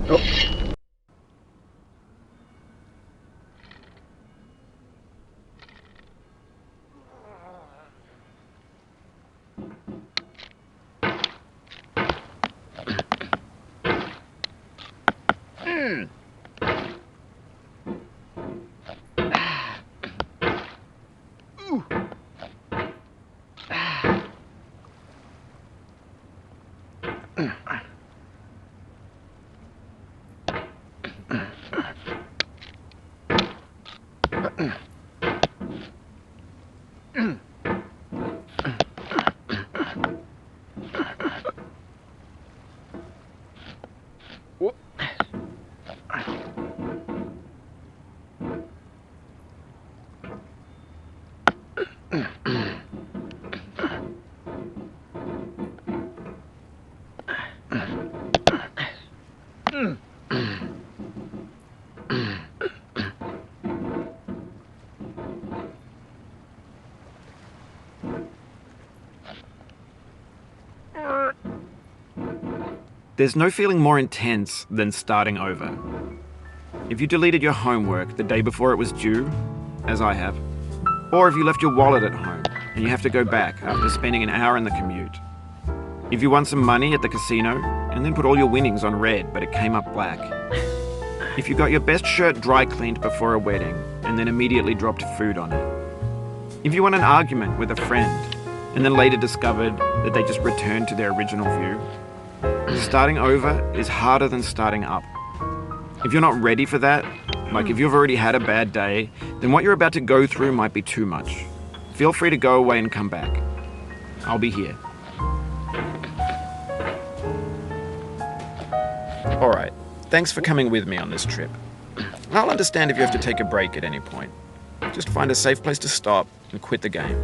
Oh. There's no feeling more intense than starting over. If you deleted your homework the day before it was due, as I have, or if you left your wallet at home and you have to go back after spending an hour in the commute. If you won some money at the casino and then put all your winnings on red but it came up black. If you got your best shirt dry cleaned before a wedding and then immediately dropped food on it. If you won an argument with a friend and then later discovered that they just returned to their original view. Starting over is harder than starting up. If you're not ready for that, like if you've already had a bad day, then what you're about to go through might be too much. Feel free to go away and come back. I'll be here. Alright, thanks for coming with me on this trip. I'll understand if you have to take a break at any point. Just find a safe place to stop and quit the game.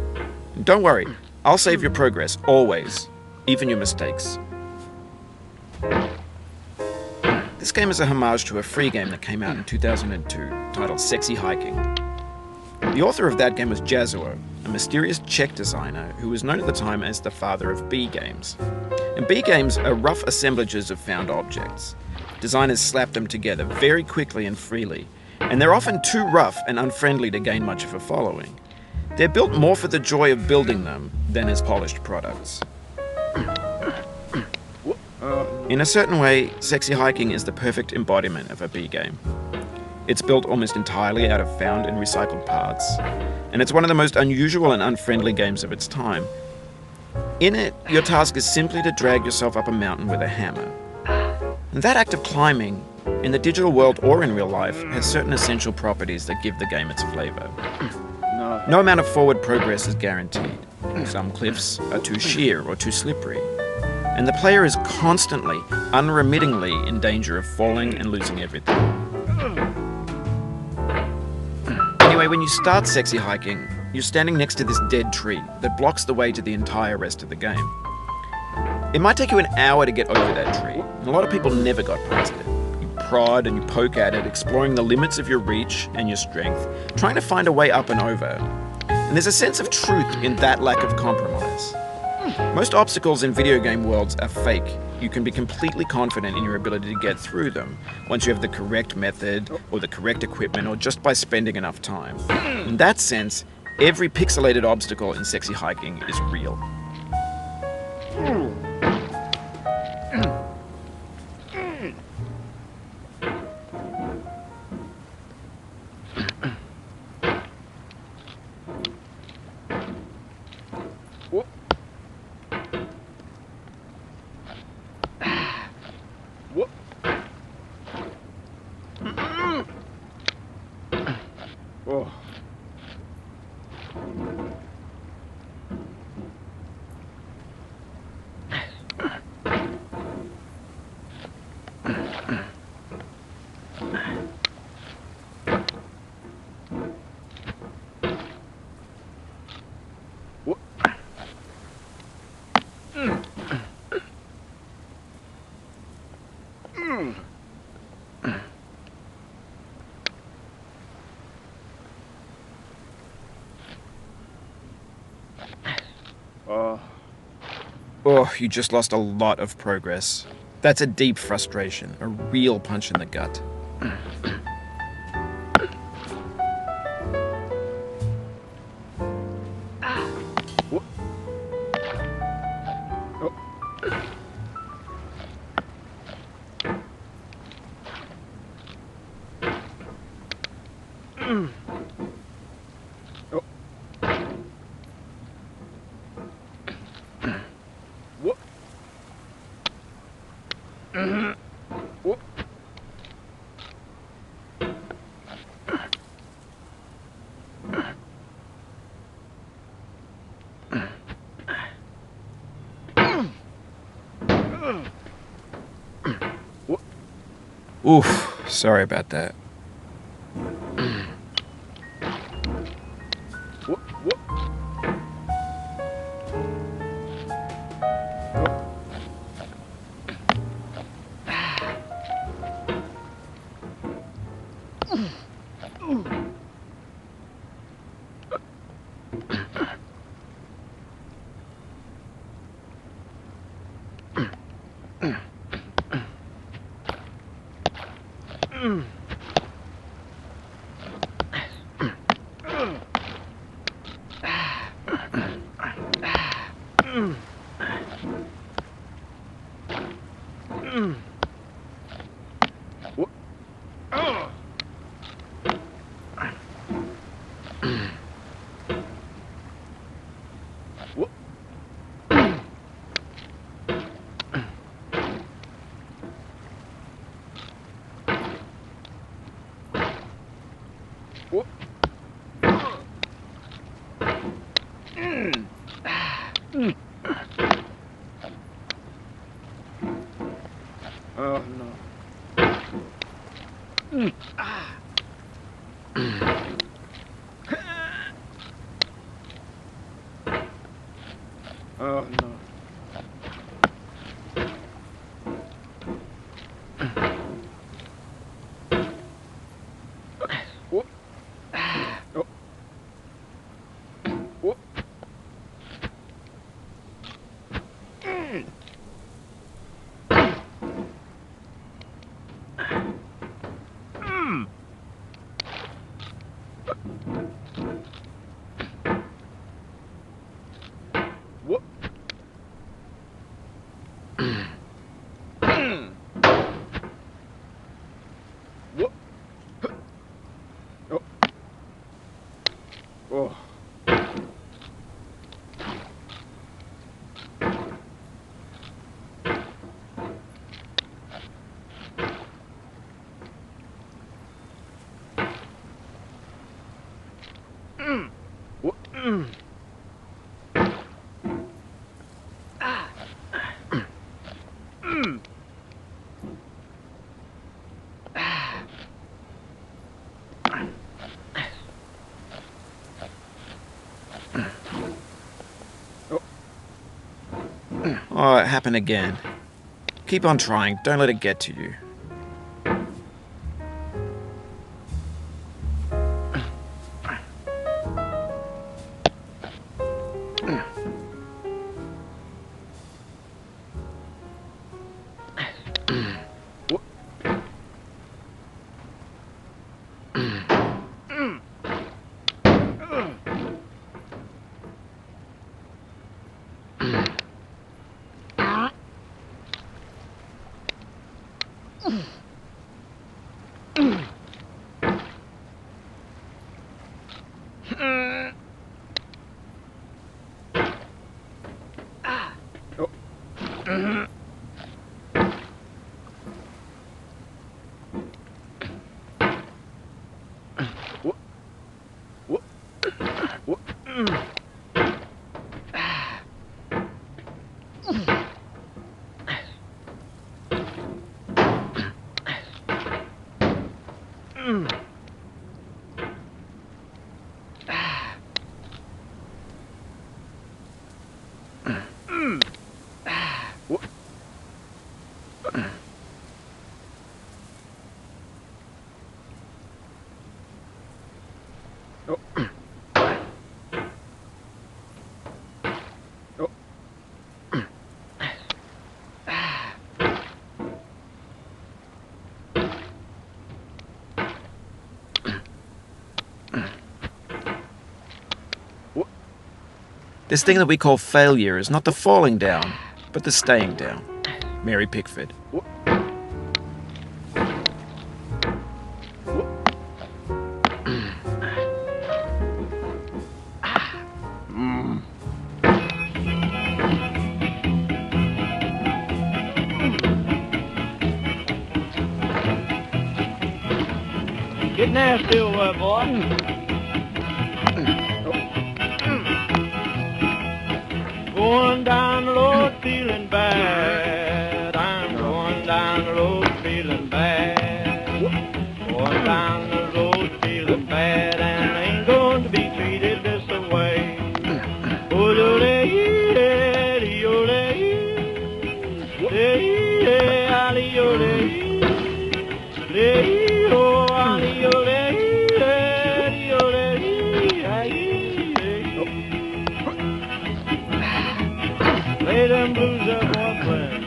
And don't worry, I'll save your progress, always, even your mistakes. This game is a homage to a free game that came out in 2002, titled Sexy Hiking. The author of that game was Jazzuo, a mysterious Czech designer who was known at the time as the father of B games. And B games are rough assemblages of found objects. Designers slap them together very quickly and freely, and they're often too rough and unfriendly to gain much of a following. They're built more for the joy of building them than as polished products. In a certain way, Sexy Hiking is the perfect embodiment of a B game. It's built almost entirely out of found and recycled parts, and it's one of the most unusual and unfriendly games of its time. In it, your task is simply to drag yourself up a mountain with a hammer. And that act of climbing, in the digital world or in real life, has certain essential properties that give the game its flavor. No amount of forward progress is guaranteed. Some cliffs are too sheer or too slippery. And the player is constantly, unremittingly in danger of falling and losing everything. Anyway, when you start Sexy Hiking, you're standing next to this dead tree that blocks the way to the entire rest of the game. It might take you an hour to get over that tree, and a lot of people never got past it. You prod and you poke at it, exploring the limits of your reach and your strength, trying to find a way up and over. And there's a sense of truth in that lack of compromise. Most obstacles in video game worlds are fake. You can be completely confident in your ability to get through them once you have the correct method or the correct equipment or just by spending enough time. In that sense, every pixelated obstacle in Sexy Hiking is real. Oh, you just lost a lot of progress. That's a deep frustration, a real punch in the gut. Oof, sorry about that. Oh no. Oh no. Whoop. Oh. Whoop. Whoop. Whoop. Oh. Oh. Whoop. Oh, it happened again. Keep on trying. Don't let it get to you. This thing that we call failure is not the falling down, but the staying down. Mary Pickford. Get nasty, old boy. Going down the road feeling bad. I'm going down the road feeling bad. Going down the road feeling bad, and I ain't going to be treated this way. Lay them blues up, boy, friend.